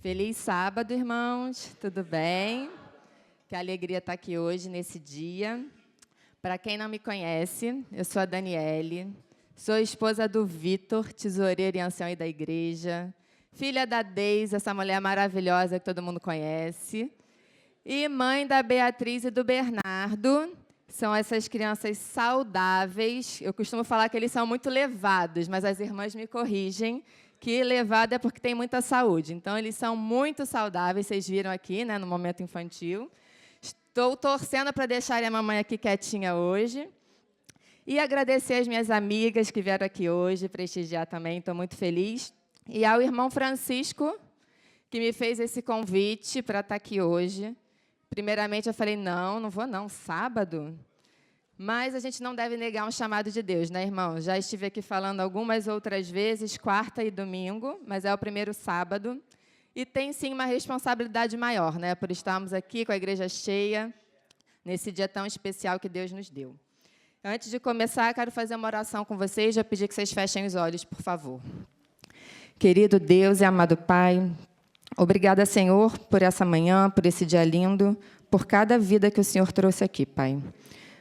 Feliz sábado, irmãos. Tudo bem? Que alegria estar aqui hoje, nesse dia. Para quem não me conhece, eu sou a Daniele, sou esposa do Vitor, tesoureiro e ancião aí da igreja, filha da Deise, essa mulher maravilhosa que todo mundo conhece, e mãe da Beatriz e do Bernardo. São essas crianças saudáveis. Eu costumo falar que eles são muito levados, mas as irmãs me corrigem que levado é porque tem muita saúde. Então, eles são muito saudáveis, vocês viram aqui, né, no momento infantil. Estou torcendo para deixarem a mamãe aqui quietinha hoje. E agradecer às minhas amigas que vieram aqui hoje, prestigiar também, estou muito feliz. E ao irmão Francisco, que me fez esse convite para estar aqui hoje. Primeiramente, eu falei, não vou não, sábado? Mas a gente não deve negar um chamado de Deus, né, irmão? Já estive aqui falando algumas outras vezes, quarta e domingo, mas é o primeiro sábado. E tem, sim, uma responsabilidade maior, né, por estarmos aqui com a igreja cheia, nesse dia tão especial que Deus nos deu. Antes de começar, quero fazer uma oração com vocês, já pedi que vocês fechem os olhos, por favor. Querido Deus e amado Pai, obrigada, Senhor, por essa manhã, por esse dia lindo, por cada vida que o Senhor trouxe aqui, Pai.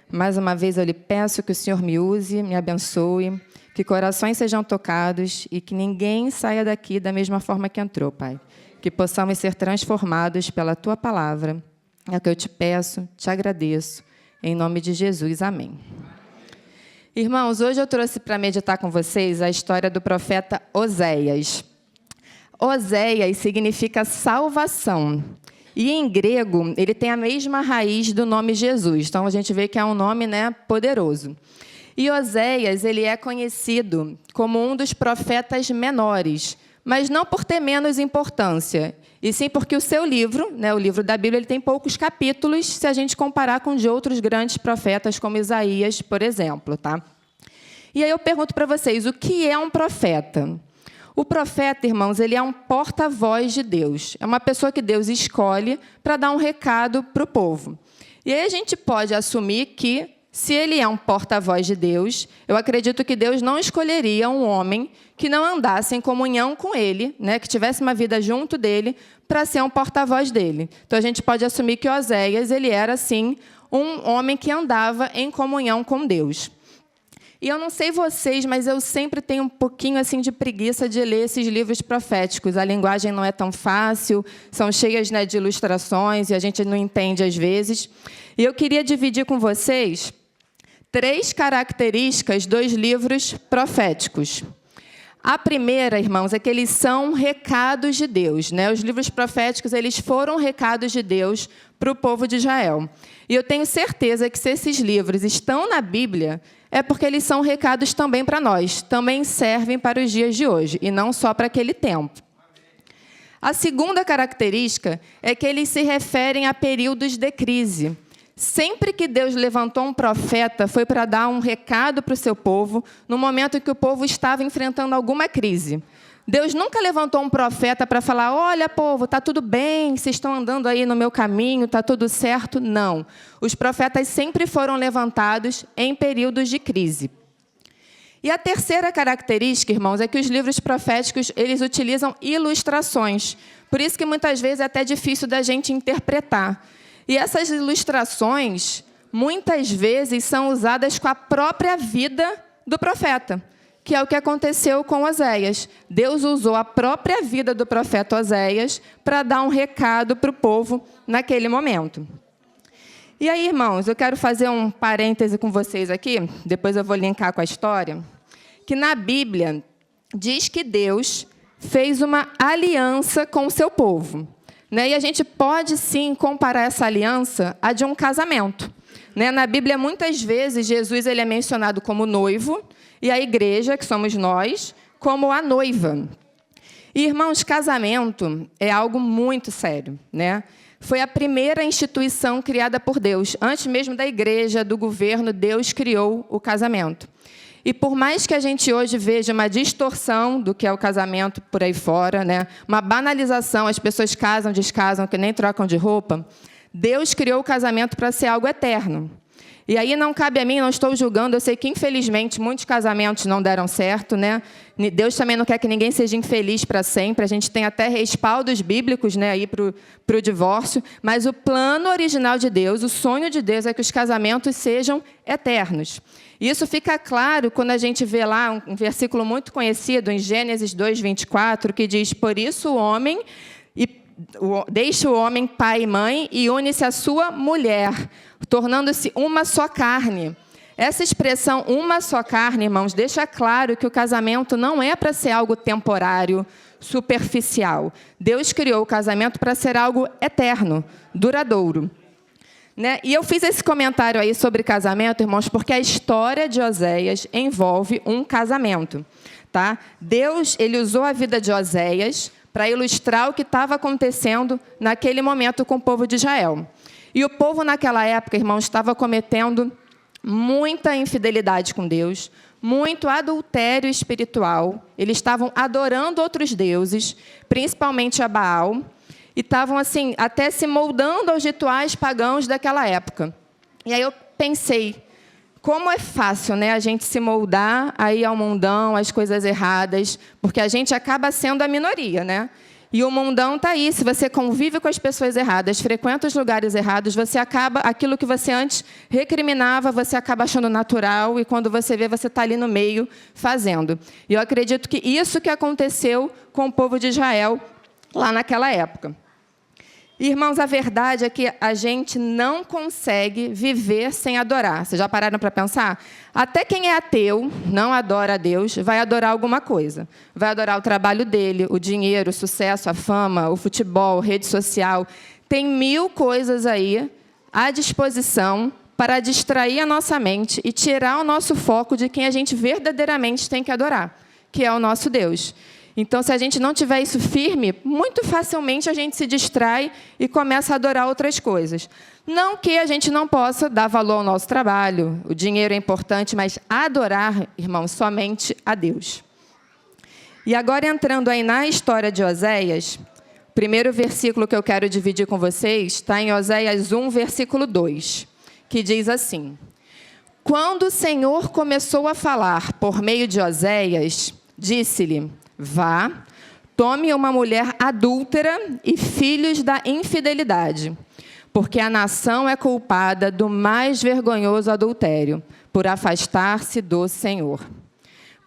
Mais uma vez, eu lhe peço que o Senhor me use, me abençoe, que corações sejam tocados e que ninguém saia daqui da mesma forma que entrou, Pai. Que possamos ser transformados pela Tua palavra. É o que eu te peço, te agradeço. Em nome de Jesus, amém. Irmãos, hoje eu trouxe para meditar com vocês a história do profeta Oséias. Oséias significa salvação. E, em grego, ele tem a mesma raiz do nome Jesus. Então, a gente vê que é um nome, né, poderoso. E Oséias, ele é conhecido como um dos profetas menores, mas não por ter menos importância, e sim porque o seu livro, né, o livro da Bíblia, ele tem poucos capítulos, se a gente comparar com de outros grandes profetas, como Isaías, por exemplo. Tá? E aí eu pergunto para vocês, o que é um profeta? O profeta, irmãos, ele é um porta-voz de Deus. É uma pessoa que Deus escolhe para dar um recado para o povo. E aí a gente pode assumir que, se ele é um porta-voz de Deus, eu acredito que Deus não escolheria um homem que não andasse em comunhão com ele, né, que tivesse uma vida junto dele, para ser um porta-voz dele. Então, a gente pode assumir que Oséias ele era, sim, um homem que andava em comunhão com Deus. E eu não sei vocês, mas eu sempre tenho um pouquinho assim de preguiça de ler esses livros proféticos. A linguagem não é tão fácil, são cheias, né, de ilustrações e a gente não entende às vezes. E eu queria dividir com vocês 3 características dos livros proféticos. A primeira, irmãos, é que eles são recados de Deus, né? Os livros proféticos, eles foram recados de Deus para o povo de Israel. E eu tenho certeza que se esses livros estão na Bíblia, é porque eles são recados também para nós, também servem para os dias de hoje, e não só para aquele tempo. A segunda característica é que eles se referem a períodos de crise. Sempre que Deus levantou um profeta, foi para dar um recado para o seu povo, no momento em que o povo estava enfrentando alguma crise. Deus nunca levantou um profeta para falar, olha, povo, está tudo bem, vocês estão andando aí no meu caminho, está tudo certo. Não. Os profetas sempre foram levantados em períodos de crise. E a terceira característica, irmãos, é que os livros proféticos, eles utilizam ilustrações. Por isso que muitas vezes é até difícil da gente interpretar. E essas ilustrações, muitas vezes, são usadas com a própria vida do profeta, que é o que aconteceu com Oséias. Deus usou a própria vida do profeta Oséias para dar um recado para o povo naquele momento. E aí, irmãos, eu quero fazer um parêntese com vocês aqui, depois eu vou linkar com a história, que na Bíblia diz que Deus fez uma aliança com o seu povo. E a gente pode, sim, comparar essa aliança à de um casamento. Na Bíblia, muitas vezes, Jesus ele é mencionado como noivo e a igreja, que somos nós, como a noiva. E, irmãos, casamento é algo muito sério. Foi a primeira instituição criada por Deus. Antes mesmo da igreja, do governo, Deus criou o casamento. E por mais que a gente hoje veja uma distorção do que é o casamento por aí fora, uma banalização, as pessoas casam, descasam, que nem trocam de roupa, Deus criou o casamento para ser algo eterno. E aí não cabe a mim, não estou julgando, eu sei que, infelizmente, muitos casamentos não deram certo, né? Deus também não quer que ninguém seja infeliz para sempre, a gente tem até respaldos bíblicos, né, aí para o divórcio, mas o plano original de Deus, o sonho de Deus é que os casamentos sejam eternos. Isso fica claro quando a gente vê lá um versículo muito conhecido, em Gênesis 2:24, que diz: por isso o homem deixa o homem pai e mãe e une-se à sua mulher, tornando-se uma só carne. Essa expressão, uma só carne, irmãos, deixa claro que o casamento não é para ser algo temporário, superficial. Deus criou o casamento para ser algo eterno, duradouro. Né? E eu fiz esse comentário aí sobre casamento, irmãos, porque a história de Oséias envolve um casamento. Tá? Deus, ele usou a vida de Oséias para ilustrar o que estava acontecendo naquele momento com o povo de Israel. E o povo naquela época, irmãos, estava cometendo muita infidelidade com Deus, muito adultério espiritual. Eles estavam adorando outros deuses, principalmente a Baal, e estavam assim, até se moldando aos rituais pagãos daquela época. E aí eu pensei, como é fácil, né, a gente se moldar aí ao mundão, às coisas erradas, porque a gente acaba sendo a minoria, né? E o mundão está aí. Se você convive com as pessoas erradas, frequenta os lugares errados, você acaba, aquilo que você antes recriminava, você acaba achando natural, e quando você vê, você está ali no meio fazendo. E eu acredito que isso que aconteceu com o povo de Israel lá naquela época. Irmãos, a verdade é que a gente não consegue viver sem adorar. Vocês já pararam para pensar? Até quem é ateu, não adora a Deus, vai adorar alguma coisa. Vai adorar o trabalho dele, o dinheiro, o sucesso, a fama, o futebol, rede social. Tem 1000 coisas aí à disposição para distrair a nossa mente e tirar o nosso foco de quem a gente verdadeiramente tem que adorar, que é o nosso Deus. Então, se a gente não tiver isso firme, muito facilmente a gente se distrai e começa a adorar outras coisas. Não que a gente não possa dar valor ao nosso trabalho, o dinheiro é importante, mas adorar, irmãos, somente a Deus. E agora, entrando aí na história de Oséias, o primeiro versículo que eu quero dividir com vocês está em Oséias 1, versículo 2, que diz assim: quando o Senhor começou a falar por meio de Oséias, disse-lhe: vá, tome uma mulher adúltera e filhos da infidelidade, porque a nação é culpada do mais vergonhoso adultério, por afastar-se do Senhor.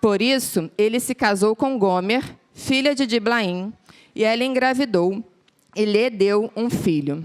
Por isso, ele se casou com Gomer, filha de Diblaim, e ela engravidou e lhe deu um filho.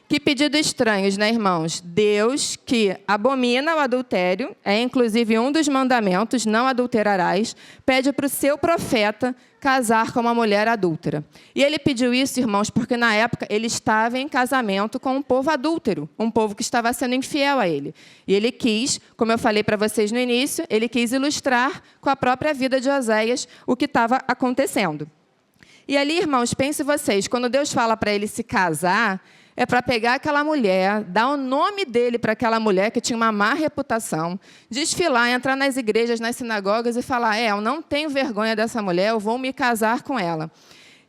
Que pedido estranhos, né, irmãos? Deus, que abomina o adultério, é inclusive um dos mandamentos, não adulterarás, pede para o seu profeta casar com uma mulher adúltera. E ele pediu isso, irmãos, porque na época ele estava em casamento com um povo adúltero, um povo que estava sendo infiel a ele. E ele quis, como eu falei para vocês no início, ele quis ilustrar com a própria vida de Oséias o que estava acontecendo. E ali, irmãos, pensem vocês, quando Deus fala para ele se casar, é para pegar aquela mulher, dar o nome dele para aquela mulher que tinha uma má reputação, desfilar, entrar nas igrejas, nas sinagogas e falar: eu não tenho vergonha dessa mulher, eu vou me casar com ela.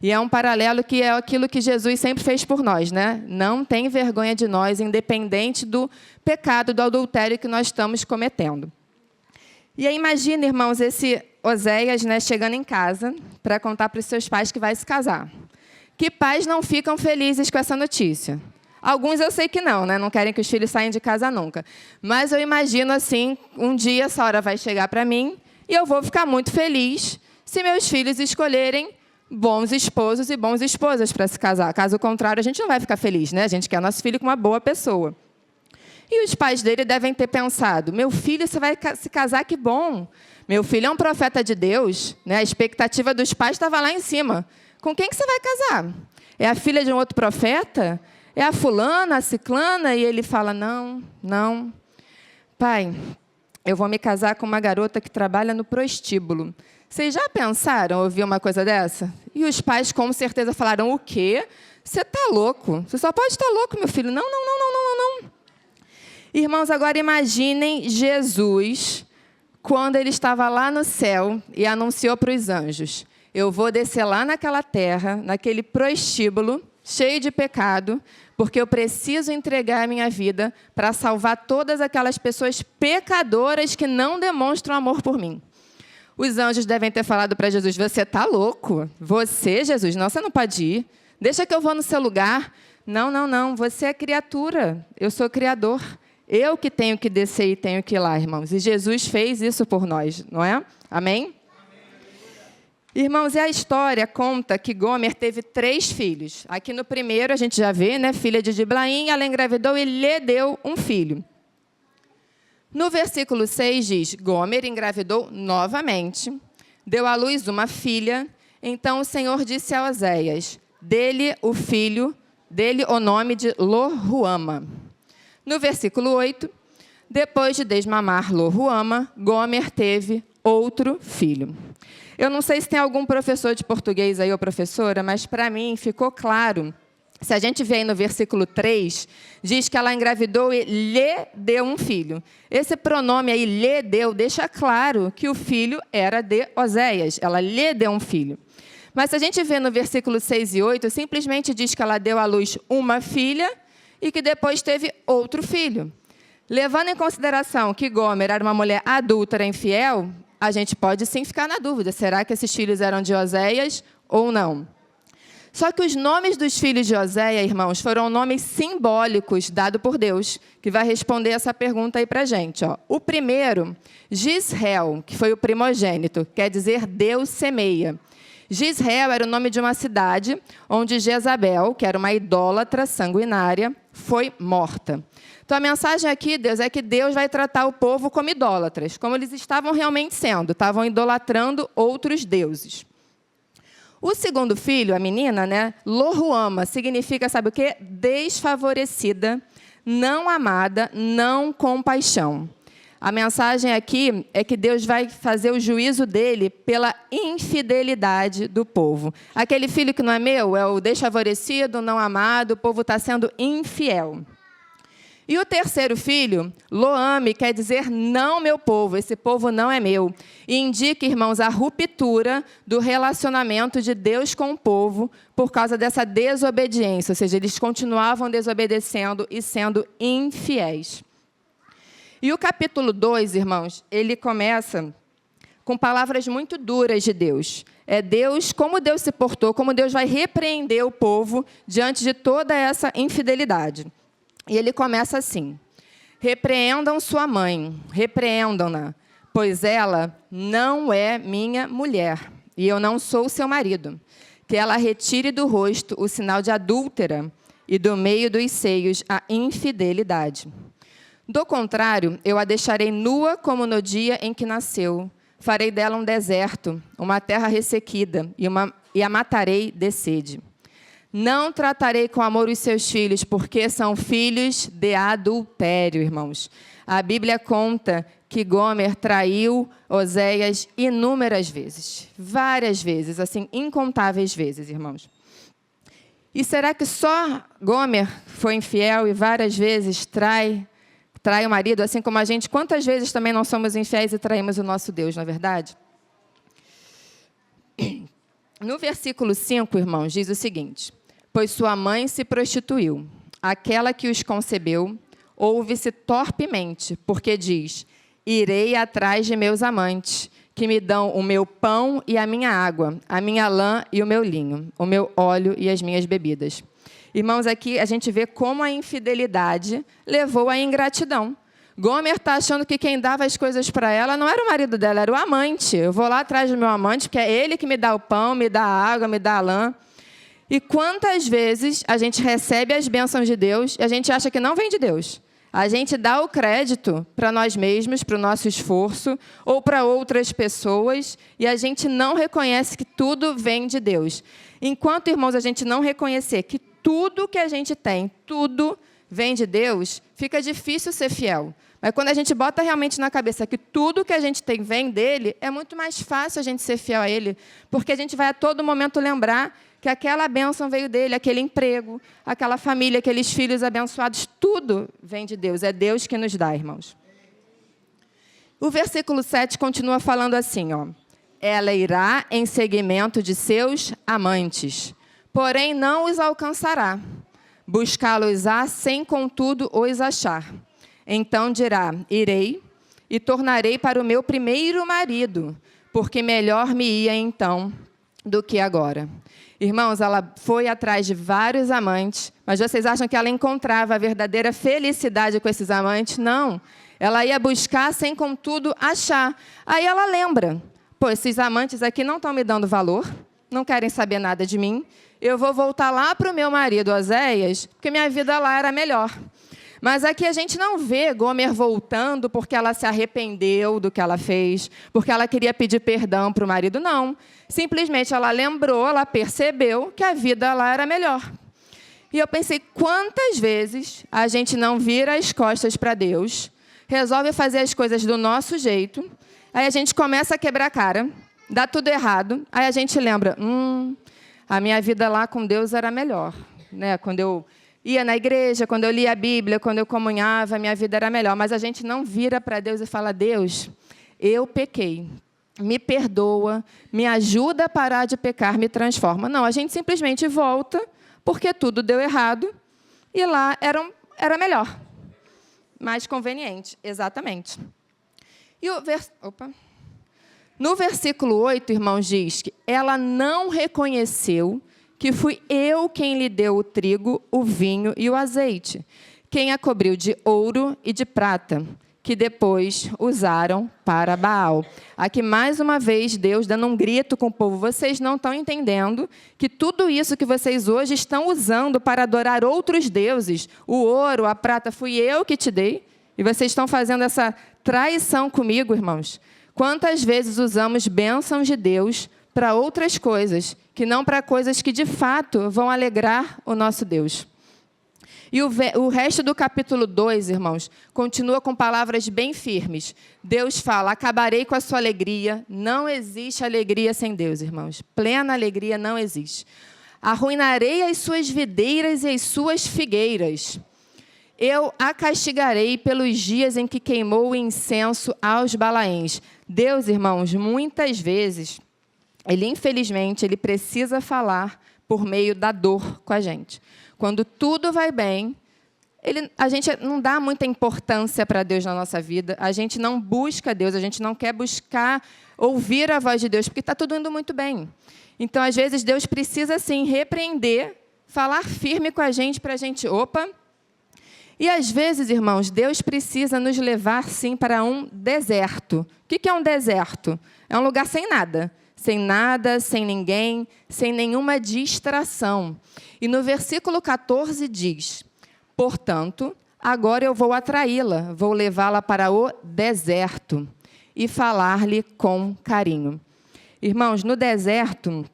E é um paralelo que é aquilo que Jesus sempre fez por nós, né? Não tem vergonha de nós, independente do pecado, do adultério que nós estamos cometendo. E aí imagina, irmãos, esse Oséias, né, chegando em casa para contar para os seus pais que vai se casar. Que pais não ficam felizes com essa notícia? Alguns eu sei que não, né? Não querem que os filhos saiam de casa nunca. Mas eu imagino assim, um dia essa hora vai chegar para mim e eu vou ficar muito feliz se meus filhos escolherem bons esposos e bons esposas para se casar. Caso contrário, a gente não vai ficar feliz, né? A gente quer nosso filho com uma boa pessoa. E os pais dele devem ter pensado: meu filho, você vai se casar, que bom. Meu filho é um profeta de Deus, né? A expectativa dos pais estava lá em cima. Com quem que você vai casar? É a filha de um outro profeta? É a fulana, a ciclana? E ele fala: não. Pai, eu vou me casar com uma garota que trabalha no prostíbulo. Vocês já pensaram ouvir uma coisa dessa? E os pais com certeza falaram: o quê? Você está louco? Você só pode estar louco, meu filho. Não. Irmãos, agora imaginem Jesus quando ele estava lá no céu e anunciou para os anjos: eu vou descer lá naquela terra, naquele prostíbulo, cheio de pecado, porque eu preciso entregar a minha vida para salvar todas aquelas pessoas pecadoras que não demonstram amor por mim. Os anjos devem ter falado para Jesus, você está louco? Você, Jesus? Não, você não pode ir. Deixa que eu vou no seu lugar. Não, você é criatura, eu sou criador. Eu que tenho que descer e tenho que ir lá, irmãos. E Jesus fez isso por nós, não é? Amém? Irmãos, e a história conta que Gomer teve 3 filhos. Aqui no primeiro a gente já vê, né? Filha de Diblaim, ela engravidou e lhe deu um filho. No versículo 6 diz, Gomer engravidou novamente, deu à luz uma filha, então o Senhor disse a Oséias, dele o nome de Lo-Ruama. No versículo 8, depois de desmamar Lo-Ruama, Gomer teve outro filho. Eu não sei se tem algum professor de português aí ou professora, mas para mim ficou claro. Se a gente vê aí no versículo 3, diz que ela engravidou e lhe deu um filho. Esse pronome aí, lhe deu, deixa claro que o filho era de Oséias. Ela lhe deu um filho. Mas se a gente vê no versículo 6 e 8, simplesmente diz que ela deu à luz uma filha e que depois teve outro filho. Levando em consideração que Gomer era uma mulher adúltera e infiel, a gente pode sim ficar na dúvida, será que esses filhos eram de Oséias ou não? Só que os nomes dos filhos de Oséias, irmãos, foram nomes simbólicos dados por Deus, que vai responder essa pergunta aí para a gente. Ó. O primeiro, Gisreel, que foi o primogênito, quer dizer Deus semeia. Gisreel era o nome de uma cidade onde Jezabel, que era uma idólatra sanguinária, foi morta. Então, a mensagem aqui, Deus, é que Deus vai tratar o povo como idólatras, como eles estavam realmente sendo, estavam idolatrando outros deuses. O segundo filho, a menina, né, Lo-Ruama, significa, sabe o quê? Desfavorecida, não amada, não compaixão. A mensagem aqui é que Deus vai fazer o juízo dele pela infidelidade do povo. Aquele filho que não é meu, é o desfavorecido, não amado, o povo está sendo infiel. E o terceiro filho, Lo-Ami, quer dizer não meu povo, esse povo não é meu. E indica, irmãos, a ruptura do relacionamento de Deus com o povo por causa dessa desobediência, ou seja, eles continuavam desobedecendo e sendo infiéis. E o capítulo 2, irmãos, ele começa com palavras muito duras de Deus. É Deus, como Deus se portou, como Deus vai repreender o povo diante de toda essa infidelidade. E ele começa assim, repreendam sua mãe, repreendam-na, pois ela não é minha mulher, e eu não sou seu marido. Que ela retire do rosto o sinal de adúltera, e do meio dos seios a infidelidade. Do contrário, eu a deixarei nua como no dia em que nasceu. Farei dela um deserto, uma terra ressequida, e a matarei de sede. Não tratarei com amor os seus filhos, porque são filhos de adultério, irmãos. A Bíblia conta que Gomer traiu Oséias inúmeras vezes. Várias vezes, assim, incontáveis vezes, irmãos. E será que só Gomer foi infiel e várias vezes trai o marido, assim como a gente? Quantas vezes também não somos infiéis e traímos o nosso Deus, não é verdade? No versículo 5, irmãos, diz o seguinte, pois sua mãe se prostituiu, aquela que os concebeu, ouve-se torpemente, porque diz, irei atrás de meus amantes, que me dão o meu pão e a minha água, a minha lã e o meu linho, o meu óleo e as minhas bebidas. Irmãos, aqui a gente vê como a infidelidade levou à ingratidão. Gomer está achando que quem dava as coisas para ela não era o marido dela, era o amante. Eu vou lá atrás do meu amante, porque é ele que me dá o pão, me dá a água, me dá a lã. E quantas vezes a gente recebe as bênçãos de Deus e a gente acha que não vem de Deus? A gente dá o crédito para nós mesmos, para o nosso esforço, ou para outras pessoas, e a gente não reconhece que tudo vem de Deus. Enquanto, irmãos, a gente não reconhecer que tudo que a gente tem, tudo vem de Deus, fica difícil ser fiel. Mas quando a gente bota realmente na cabeça que tudo que a gente tem vem dele, é muito mais fácil a gente ser fiel a ele, porque a gente vai a todo momento lembrar que aquela bênção veio dele, aquele emprego, aquela família, aqueles filhos abençoados, tudo vem de Deus. É Deus que nos dá, irmãos. O versículo 7 continua falando assim, ó. Ela irá em seguimento de seus amantes, porém não os alcançará. Buscá-los-á sem, contudo, os achar. Então dirá, irei e tornarei para o meu primeiro marido, porque melhor me ia então do que agora. Irmãos, ela foi atrás de vários amantes, mas vocês acham que ela encontrava a verdadeira felicidade com esses amantes? Não. Ela ia buscar sem, contudo, achar. Aí ela lembra, pô, esses amantes aqui não estão me dando valor, não querem saber nada de mim, eu vou voltar lá para o meu marido, Oséias, porque minha vida lá era melhor. Mas aqui a gente não vê Gomer voltando porque ela se arrependeu do que ela fez, porque ela queria pedir perdão para o marido, não. Simplesmente ela lembrou, ela percebeu que a vida lá era melhor. E eu pensei, quantas vezes a gente não vira as costas para Deus, resolve fazer as coisas do nosso jeito, aí a gente começa a quebrar a cara, dá tudo errado, aí a gente lembra, a minha vida lá com Deus era melhor, né? Quando eu ia na igreja, quando eu lia a Bíblia, quando eu comunhava, minha vida era melhor. Mas a gente não vira para Deus e fala, Deus, eu pequei, me perdoa, me ajuda a parar de pecar, me transforma. Não, a gente simplesmente volta, porque tudo deu errado, e lá era melhor, mais conveniente, exatamente. E no versículo 8, irmãos, diz que ela não reconheceu que fui eu quem lhe deu o trigo, o vinho e o azeite, quem a cobriu de ouro e de prata, que depois usaram para Baal. Aqui, mais uma vez, Deus dando um grito com o povo. Vocês não estão entendendo que tudo isso que vocês hoje estão usando para adorar outros deuses, o ouro, a prata, fui eu que te dei, e vocês estão fazendo essa traição comigo, irmãos. Quantas vezes usamos bênçãos de Deus para outras coisas, que não para coisas que, de fato, vão alegrar o nosso Deus. E o resto do capítulo 2, irmãos, continua com palavras bem firmes. Deus fala, acabarei com a sua alegria. Não existe alegria sem Deus, irmãos. Plena alegria não existe. Arruinarei as suas videiras e as suas figueiras. Eu a castigarei pelos dias em que queimou o incenso aos Balaéns. Deus, irmãos, muitas vezes, infelizmente, ele precisa falar por meio da dor com a gente. Quando tudo vai bem, a gente não dá muita importância para Deus na nossa vida, a gente não busca Deus, a gente não quer buscar ouvir a voz de Deus, porque está tudo indo muito bem. Então, às vezes, Deus precisa, sim, repreender, falar firme com a gente, para a gente, opa. E, às vezes, irmãos, Deus precisa nos levar, sim, para um deserto. O que é um deserto? É um lugar sem nada, sem ninguém, sem nenhuma distração. E no versículo 14 diz, portanto, agora eu vou atraí-la, vou levá-la para o deserto e falar-lhe com carinho. Irmãos, no deserto,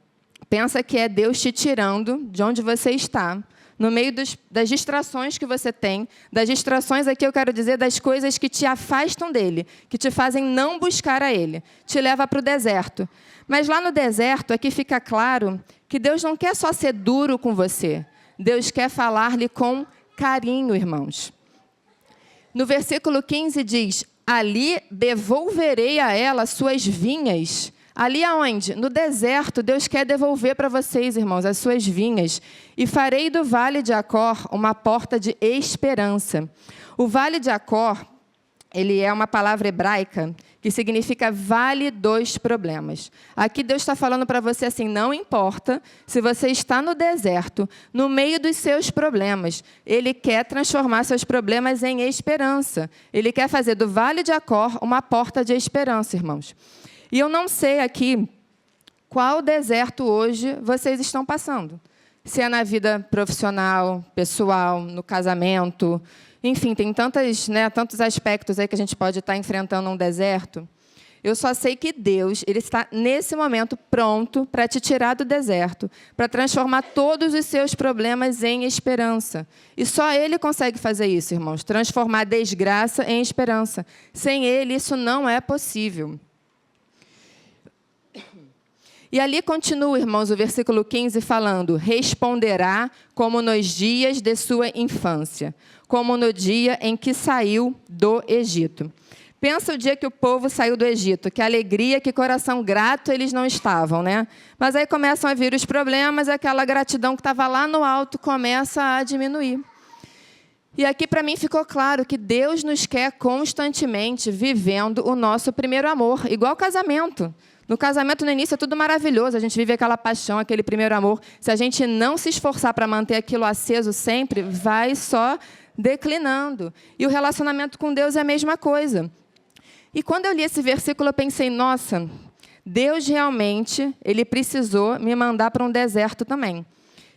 pensa que é Deus te tirando de onde você está, no meio das distrações que você tem, das distrações aqui eu quero dizer das coisas que te afastam dele, que te fazem não buscar a ele, te leva para o deserto. Mas lá no deserto, aqui fica claro que Deus não quer só ser duro com você, Deus quer falar-lhe com carinho, irmãos. No versículo 15 diz, ali devolverei a ela suas vinhas. Ali aonde? No deserto, Deus quer devolver para vocês, irmãos, as suas vinhas. E farei do Vale de Acor uma porta de esperança. O Vale de Acor, ele é uma palavra hebraica que significa Vale dos Problemas. Aqui Deus está falando para você assim, não importa se você está no deserto, no meio dos seus problemas. Ele quer transformar seus problemas em esperança. Ele quer fazer do Vale de Acor uma porta de esperança, irmãos. E eu não sei aqui qual deserto hoje vocês estão passando. Se é na vida profissional, pessoal, no casamento, enfim, tem tantos aspectos aí que a gente pode estar enfrentando um deserto. Eu só sei que Deus, ele está nesse momento pronto para te tirar do deserto, para transformar todos os seus problemas em esperança. E só Ele consegue fazer isso, irmãos, transformar desgraça em esperança. Sem Ele, isso não é possível. E ali continua, irmãos, o versículo 15 falando, responderá como nos dias de sua infância, como no dia em que saiu do Egito. Pensa o dia que o povo saiu do Egito, que alegria, que coração grato eles não estavam, né? Mas aí começam a vir os problemas, e aquela gratidão que estava lá no alto começa a diminuir. E aqui para mim ficou claro que Deus nos quer constantemente vivendo o nosso primeiro amor, igual casamento. No casamento, no início, é tudo maravilhoso, a gente vive aquela paixão, aquele primeiro amor. Se a gente não se esforçar para manter aquilo aceso sempre, vai só declinando. E o relacionamento com Deus é a mesma coisa. E quando eu li esse versículo, eu pensei, nossa, Deus realmente, Ele precisou me mandar para um deserto também.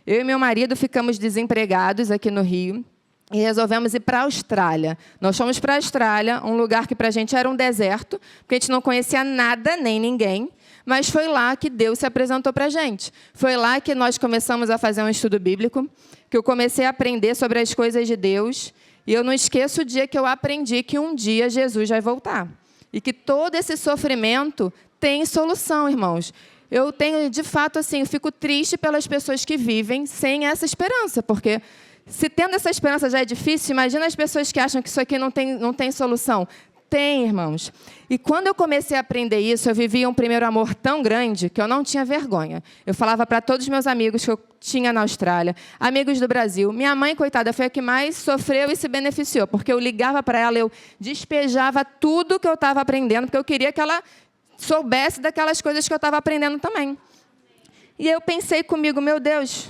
Eu e meu marido ficamos desempregados aqui no Rio e resolvemos ir para a Austrália. Nós fomos para a Austrália, um lugar que para a gente era um deserto, porque a gente não conhecia nada nem ninguém, mas foi lá que Deus se apresentou para a gente. Foi lá que nós começamos a fazer um estudo bíblico, que eu comecei a aprender sobre as coisas de Deus, e eu não esqueço o dia que eu aprendi que um dia Jesus vai voltar. E que todo esse sofrimento tem solução, irmãos. Eu tenho, de fato, assim, eu fico triste pelas pessoas que vivem sem essa esperança, porque se tendo essa esperança já é difícil, imagina as pessoas que acham que isso aqui não tem solução. Tem, irmãos. E quando eu comecei a aprender isso, eu vivia um primeiro amor tão grande que eu não tinha vergonha. Eu falava para todos os meus amigos que eu tinha na Austrália, amigos do Brasil. Minha mãe, coitada, foi a que mais sofreu e se beneficiou, porque eu ligava para ela, eu despejava tudo que eu estava aprendendo, porque eu queria que ela soubesse daquelas coisas que eu estava aprendendo também. E eu pensei comigo, meu Deus,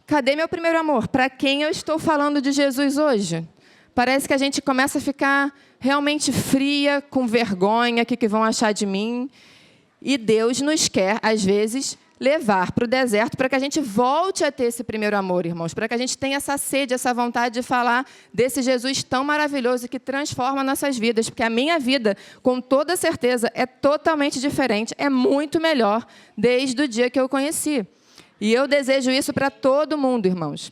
cadê meu primeiro amor? Para quem eu estou falando de Jesus hoje? Parece que a gente começa a ficar realmente fria, com vergonha, o que vão achar de mim. E Deus nos quer, às vezes, levar para o deserto para que a gente volte a ter esse primeiro amor, irmãos. Para que a gente tenha essa sede, essa vontade de falar desse Jesus tão maravilhoso que transforma nossas vidas. Porque a minha vida, com toda certeza, é totalmente diferente. É muito melhor desde o dia que eu o conheci. E eu desejo isso para todo mundo, irmãos.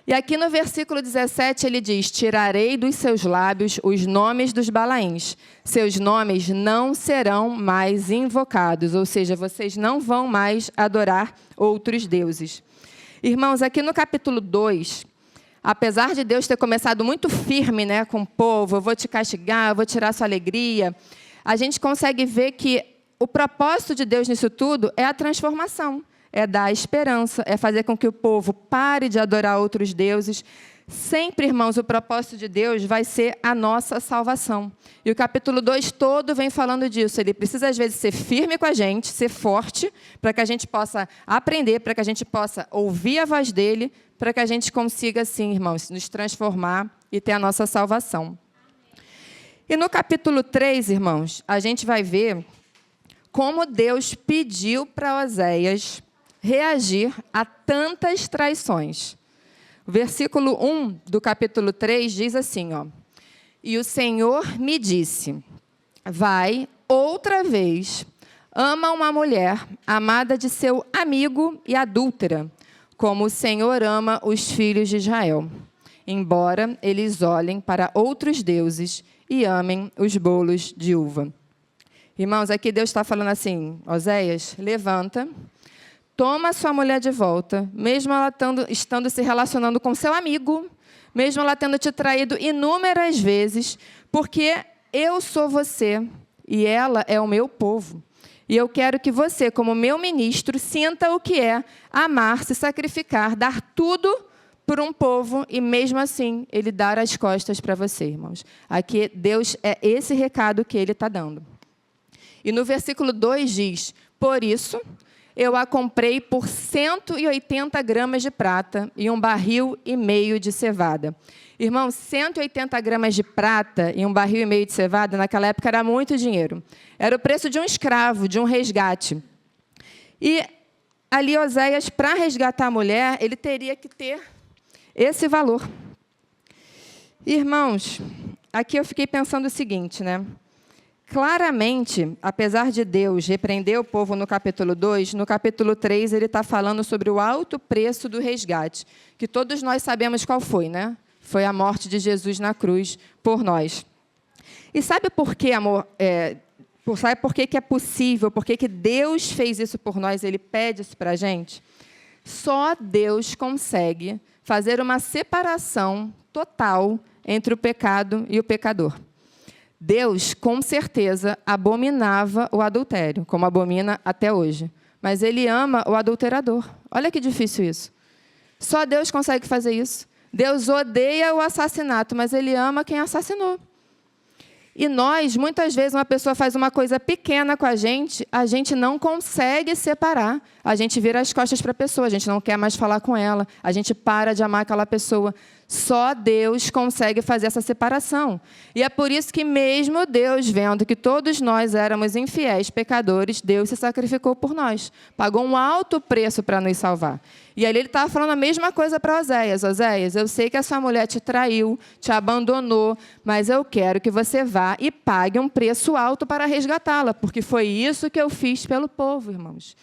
E aqui no versículo 17 ele diz, tirarei dos seus lábios os nomes dos Balaíns. Seus nomes não serão mais invocados, ou seja, vocês não vão mais adorar outros deuses. Irmãos, aqui no capítulo 2, apesar de Deus ter começado muito firme, né, com o povo, eu vou te castigar, eu vou tirar sua alegria, a gente consegue ver que o propósito de Deus nisso tudo é a transformação. É dar esperança, é fazer com que o povo pare de adorar outros deuses. Sempre, irmãos, o propósito de Deus vai ser a nossa salvação. E o capítulo 2 todo vem falando disso. Ele precisa, às vezes, ser firme com a gente, ser forte, para que a gente possa aprender, para que a gente possa ouvir a voz dele, para que a gente consiga, assim, irmãos, nos transformar e ter a nossa salvação. E no capítulo 3, irmãos, a gente vai ver como Deus pediu para Oséias reagir a tantas traições. O versículo 1 do capítulo 3 diz assim, ó, e o Senhor me disse, vai outra vez, ama uma mulher amada de seu amigo e adúltera, como o Senhor ama os filhos de Israel, embora eles olhem para outros deuses e amem os bolos de uva. Irmãos, aqui Deus está falando assim, Oséias, levanta, toma sua mulher de volta, mesmo ela estando se relacionando com seu amigo, mesmo ela tendo te traído inúmeras vezes, porque eu sou você e ela é o meu povo. E eu quero que você, como meu ministro, sinta o que é amar, se sacrificar, dar tudo por um povo e, mesmo assim, ele dar as costas para você, irmãos. Aqui, Deus é esse recado que ele está dando. E no versículo 2 diz, por isso, eu a comprei por 180 gramas de prata e 1,5 barril de cevada. Irmão, 180 gramas de prata e 1,5 barril de cevada, naquela época, era muito dinheiro. Era o preço de um escravo, de um resgate. E ali, Oséias, para resgatar a mulher, ele teria que ter esse valor. Irmãos, aqui eu fiquei pensando o seguinte, né? Claramente, apesar de Deus repreender o povo no capítulo 2, no capítulo 3 ele está falando sobre o alto preço do resgate, que todos nós sabemos qual foi, né? Foi a morte de Jesus na cruz por nós. E sabe por que, amor? Sabe por que é possível? Por que Deus fez isso por nós? Ele pede isso para a gente? Só Deus consegue fazer uma separação total entre o pecado e o pecador. Deus, com certeza, abominava o adultério, como abomina até hoje. Mas Ele ama o adulterador. Olha que difícil isso. Só Deus consegue fazer isso. Deus odeia o assassinato, mas Ele ama quem assassinou. E nós, muitas vezes, uma pessoa faz uma coisa pequena com a gente não consegue separar. A gente vira as costas para a pessoa, a gente não quer mais falar com ela, a gente para de amar aquela pessoa. Só Deus consegue fazer essa separação. E é por isso que mesmo Deus, vendo que todos nós éramos infiéis, pecadores, Deus se sacrificou por nós. Pagou um alto preço para nos salvar. E ali ele estava falando a mesma coisa para Oséias. Oséias, eu sei que essa mulher te traiu, te abandonou, mas eu quero que você vá e pague um preço alto para resgatá-la, porque foi isso que eu fiz pelo povo, irmãos.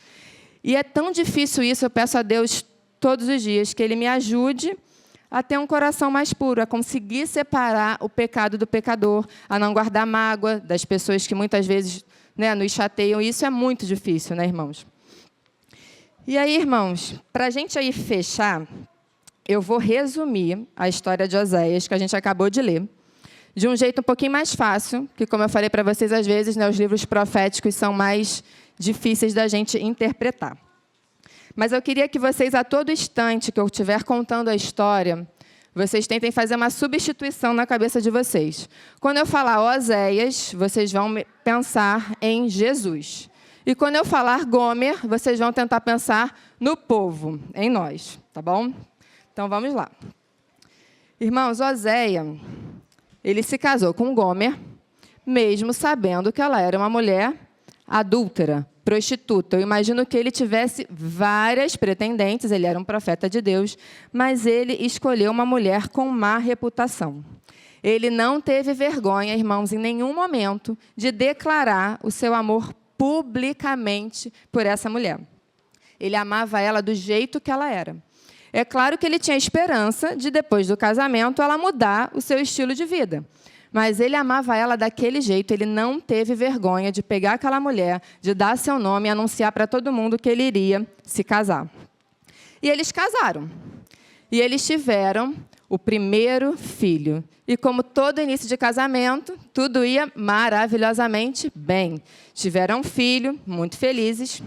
E é tão difícil isso, eu peço a Deus todos os dias que Ele me ajude a ter um coração mais puro, a conseguir separar o pecado do pecador, a não guardar mágoa das pessoas que muitas vezes, né, nos chateiam. Isso é muito difícil, né, irmãos? E aí, irmãos, para a gente aí fechar, eu vou resumir a história de Oséias, que a gente acabou de ler, de um jeito um pouquinho mais fácil, que, como eu falei para vocês, às vezes, né, os livros proféticos são mais difíceis da gente interpretar. Mas eu queria que vocês, a todo instante que eu estiver contando a história, vocês tentem fazer uma substituição na cabeça de vocês. Quando eu falar Oséias, vocês vão pensar em Jesus. E quando eu falar Gomer, vocês vão tentar pensar no povo, em nós, tá bom? Então, vamos lá. Irmãos, Oséias, ele se casou com Gomer, mesmo sabendo que ela era uma mulher adúltera, prostituta. Eu imagino que ele tivesse várias pretendentes, ele era um profeta de Deus, mas ele escolheu uma mulher com má reputação. Ele não teve vergonha, irmãos, em nenhum momento, de declarar o seu amor publicamente por essa mulher. Ele amava ela do jeito que ela era. É claro que ele tinha esperança de, depois do casamento, ela mudar o seu estilo de vida. Mas ele amava ela daquele jeito, ele não teve vergonha de pegar aquela mulher, de dar seu nome e anunciar para todo mundo que ele iria se casar. E eles casaram. E eles tiveram o primeiro filho. E como todo início de casamento, tudo ia maravilhosamente bem. Tiveram um filho, muito felizes.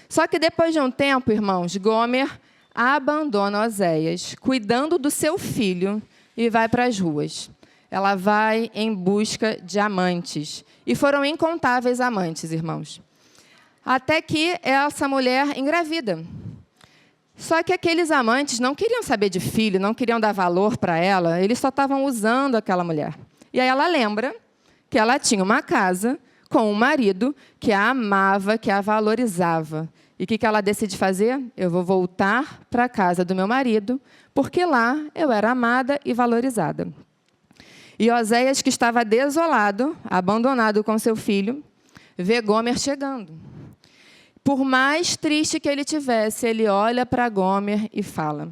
Só que depois de um tempo, irmãos, Gomer abandona Oséias, cuidando do seu filho, e vai para as ruas. Ela vai em busca de amantes. E foram incontáveis amantes, irmãos. Até que essa mulher engravida. Só que aqueles amantes não queriam saber de filho, não queriam dar valor para ela, eles só estavam usando aquela mulher. E aí ela lembra que ela tinha uma casa com um marido que a amava, que a valorizava. E o que ela decide fazer? Eu vou voltar para a casa do meu marido, porque lá eu era amada e valorizada. E Oséias, que estava desolado, abandonado com seu filho, vê Gomer chegando. Por mais triste que ele tivesse, ele olha para Gomer e fala: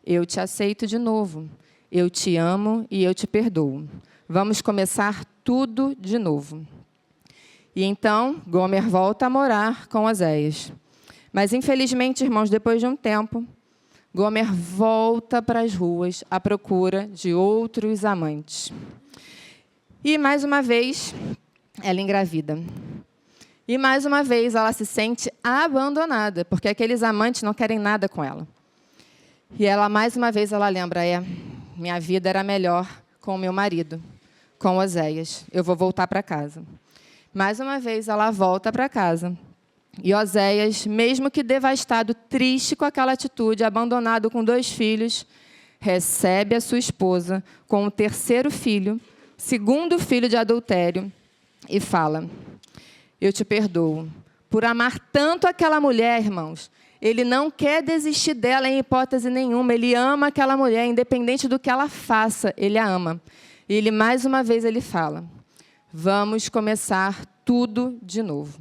eu te aceito de novo, eu te amo e eu te perdoo. Vamos começar tudo de novo. E então, Gomer volta a morar com Oséias. Mas, infelizmente, irmãos, depois de um tempo, Gomer volta para as ruas à procura de outros amantes. E, mais uma vez, ela engravida. E, mais uma vez, ela se sente abandonada, porque aqueles amantes não querem nada com ela. E ela, mais uma vez, ela lembra, minha vida era melhor com o meu marido, com Oséias. Eu vou voltar para casa. Mais uma vez, ela volta para casa. E Oséias, mesmo que devastado, triste com aquela atitude, abandonado com 2 filhos, recebe a sua esposa com o 3º filho, 2º filho de adultério, e fala: eu te perdoo. Por amar tanto aquela mulher, irmãos, ele não quer desistir dela em hipótese nenhuma, ele ama aquela mulher, independente do que ela faça, ele a ama. E ele, mais uma vez, ele fala: vamos começar tudo de novo.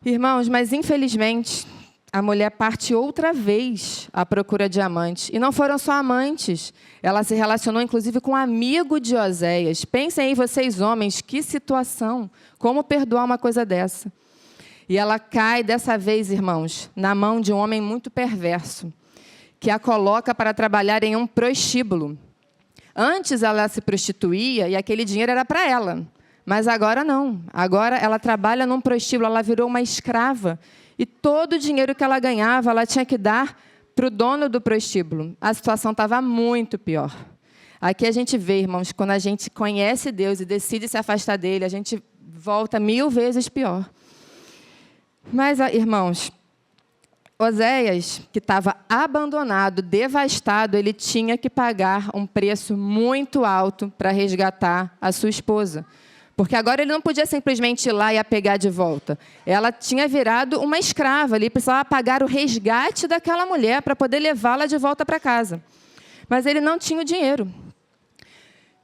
Irmãos, mas infelizmente, a mulher parte outra vez à procura de amantes. E não foram só amantes. Ela se relacionou, inclusive, com um amigo de Oséias. Pensem aí, vocês homens, que situação. Como perdoar uma coisa dessa? E ela cai, dessa vez, irmãos, na mão de um homem muito perverso, que a coloca para trabalhar em um prostíbulo. Antes ela se prostituía e aquele dinheiro era para ela. Mas agora não. Agora ela trabalha num prostíbulo, ela virou uma escrava. E todo o dinheiro que ela ganhava, ela tinha que dar para o dono do prostíbulo. A situação estava muito pior. Aqui a gente vê, irmãos, quando a gente conhece Deus e decide se afastar dele, a gente volta 1000 vezes pior. Mas, irmãos, Oséias, que estava abandonado, devastado, ele tinha que pagar um preço muito alto para resgatar a sua esposa. Porque agora ele não podia simplesmente ir lá e a pegar de volta. Ela tinha virado uma escrava, ele precisava pagar o resgate daquela mulher para poder levá-la de volta para casa. Mas ele não tinha o dinheiro.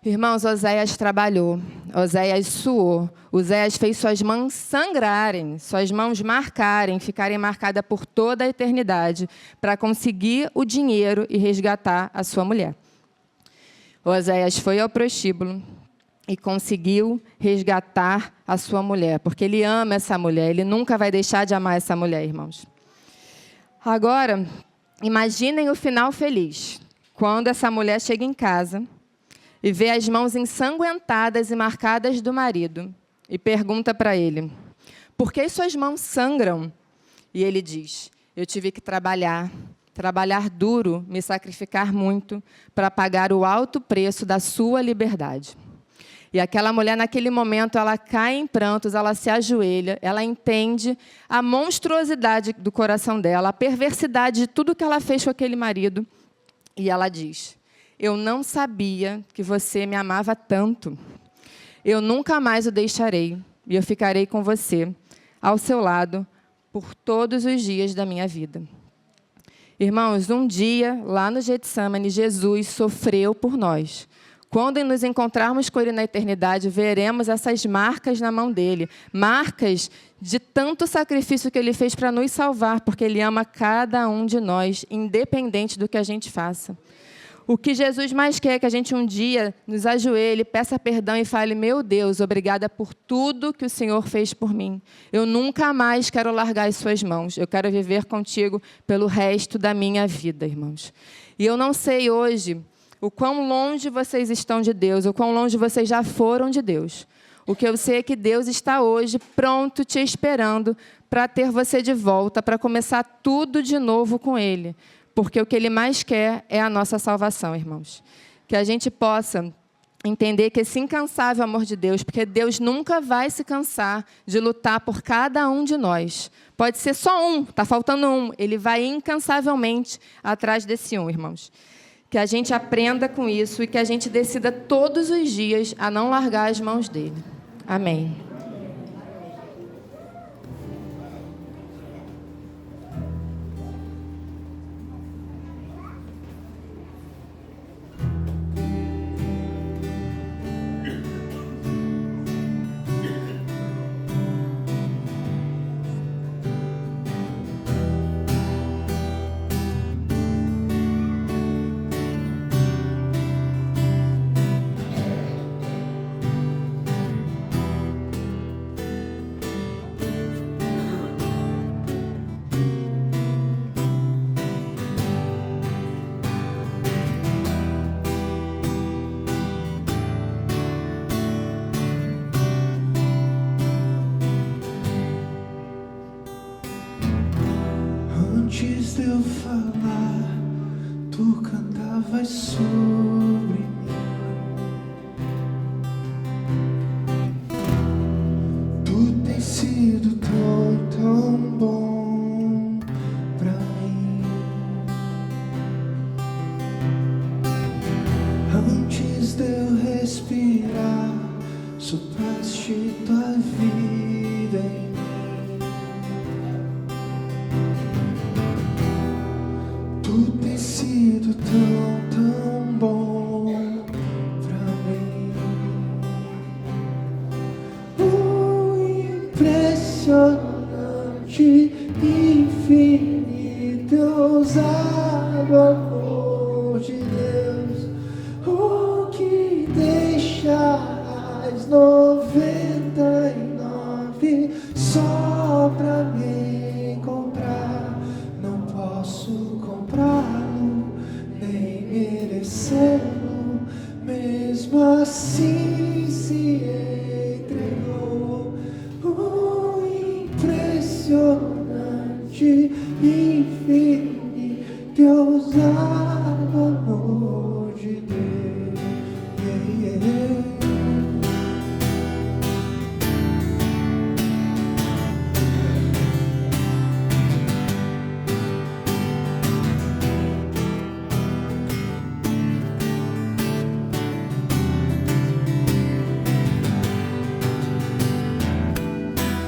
Irmãos, Oséias trabalhou, Oséias suou, Oséias fez suas mãos sangrarem, suas mãos marcarem, ficarem marcadas por toda a eternidade, para conseguir o dinheiro e resgatar a sua mulher. Oséias foi ao prostíbulo e conseguiu resgatar a sua mulher, porque ele ama essa mulher, ele nunca vai deixar de amar essa mulher, irmãos. Agora, imaginem o final feliz, quando essa mulher chega em casa e vê as mãos ensanguentadas e marcadas do marido, e pergunta para ele, por que suas mãos sangram? E ele diz, eu tive que trabalhar duro, me sacrificar muito, para pagar o alto preço da sua liberdade. E aquela mulher, naquele momento, ela cai em prantos, ela se ajoelha, ela entende a monstruosidade do coração dela, a perversidade de tudo que ela fez com aquele marido, e ela diz, eu não sabia que você me amava tanto. Eu nunca mais o deixarei e eu ficarei com você, ao seu lado, por todos os dias da minha vida. Irmãos, um dia, lá no Getsemane, Jesus sofreu por nós. Quando nos encontrarmos com Ele na eternidade, veremos essas marcas na mão dele, marcas de tanto sacrifício que Ele fez para nos salvar, porque Ele ama cada um de nós, independente do que a gente faça. O que Jesus mais quer é que a gente um dia nos ajoelhe, peça perdão e fale, meu Deus, obrigada por tudo que o Senhor fez por mim. Eu nunca mais quero largar as suas mãos. Eu quero viver contigo pelo resto da minha vida, irmãos. E eu não sei hoje o quão longe vocês estão de Deus, o quão longe vocês já foram de Deus. O que eu sei é que Deus está hoje pronto, te esperando para ter você de volta, para começar tudo de novo com Ele. Porque o que Ele mais quer é a nossa salvação, irmãos. Que a gente possa entender que esse incansável amor de Deus, porque Deus nunca vai se cansar de lutar por cada um de nós. Pode ser só um, está faltando um. Ele vai incansavelmente atrás desse um, irmãos. Que a gente aprenda com isso e que a gente decida todos os dias a não largar as mãos dele. Amém. Antes de eu falar, tu cantavas sobre mim. Tu tens sido tão bom pra mim. Antes de eu respirar, sopraste tua vida em mim. Tu tens sido tão bom pra mim. Impressionante, infinito, ousado amor de Deus. O que deixarás 99 só pra me encontrar? Não posso comprá-lo, nem merecê-lo, ousado amor de Deus. Yeah, yeah.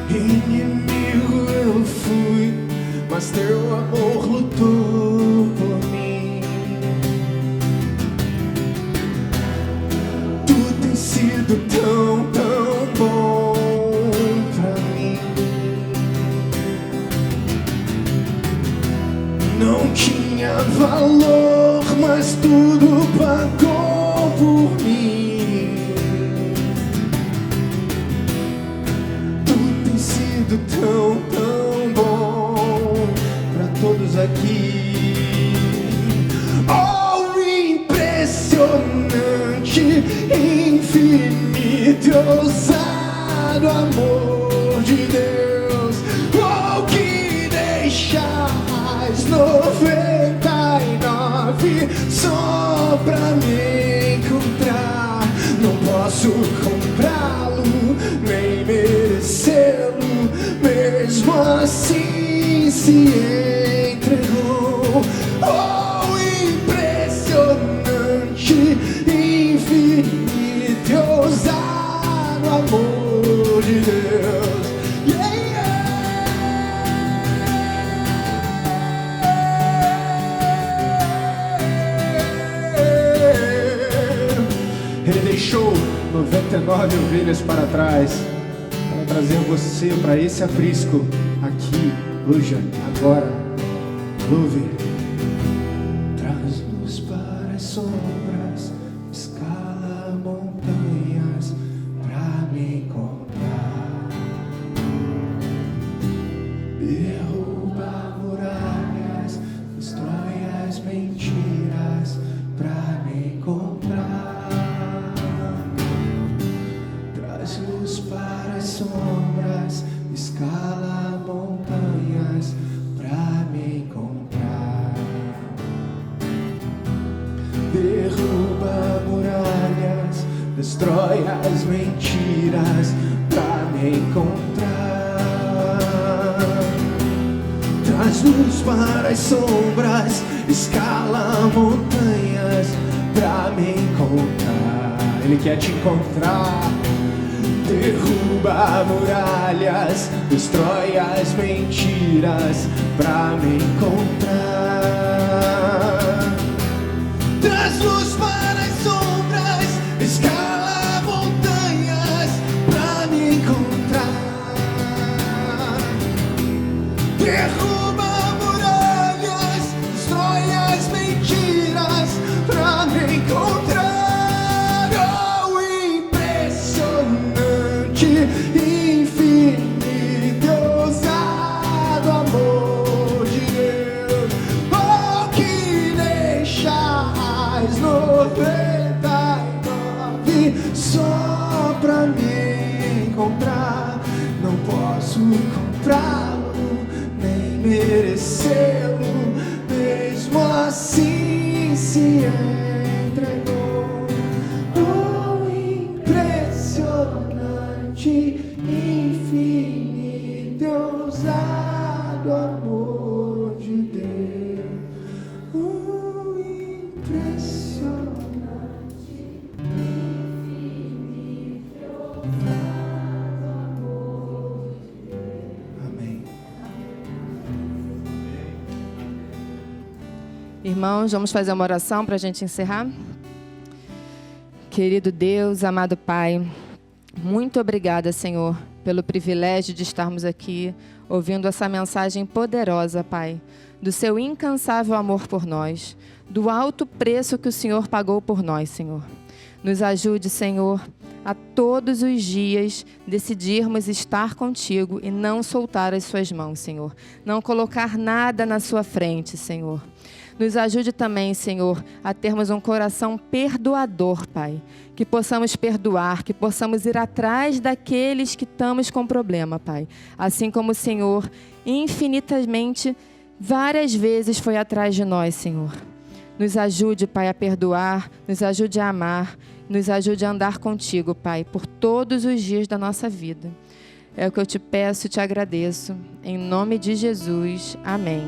Inimigo eu fui, mas teu amor lutou por mim. Tu tens sido tão, tão bom pra mim. Não tinha valor, mas tudo pagou por mim. Tão, tão bom pra todos aqui. Oh, impressionante, infinito e ousado amor de Deus. Oh, que deixais 99 só pra me encontrar. Não posso comprá-lo, nem merecê-lo. Mesmo assim se entregou. Oh, impressionante, infinito e ousado amor de Deus. Yeah, yeah. Ele deixou 99 ovelhas para trás, trazer você para esse aprisco aqui, hoje, agora. Louve. Traz luz para as sombras, escala montanhas para me encontrar. Derruba muralhas, destrói as mentiras para me encontrar. Traz luz para as sombras, escala montanhas pra me encontrar. Derruba muralhas, destrói as mentiras pra me encontrar. Traz luz para as sombras, escala montanhas pra me encontrar. Ele quer te encontrar. Derruba muralhas, destrói as mentiras pra me encontrar. Traz luz para as sombras, escala montanhas pra me encontrar. Derruba muralhas, destrói as mentiras pra me encontrar. Infinito, ousado amor de Deus. Oh, que deixais 99 só pra me encontrar. Não posso comprá-lo, nem merecê-lo. Mesmo assim se entregou. Oh, impressionante, infinito, ousado amor de Deus. Impressionante, infinito, ousado amor de Deus. Amém. Irmãos, vamos fazer uma oração para a gente encerrar? Querido Deus, amado Pai, muito obrigada, Senhor, pelo privilégio de estarmos aqui ouvindo essa mensagem poderosa, Pai, do seu incansável amor por nós, do alto preço que o Senhor pagou por nós, Senhor. Nos ajude, Senhor, a todos os dias decidirmos estar contigo e não soltar as suas mãos, Senhor. Não colocar nada na sua frente, Senhor. Nos ajude também, Senhor, a termos um coração perdoador, Pai. Que possamos perdoar, que possamos ir atrás daqueles que estamos com problema, Pai. Assim como o Senhor infinitamente, várias vezes foi atrás de nós, Senhor. Nos ajude, Pai, a perdoar, nos ajude a amar, nos ajude a andar contigo, Pai, por todos os dias da nossa vida. É o que eu te peço e te agradeço. Em nome de Jesus. Amém.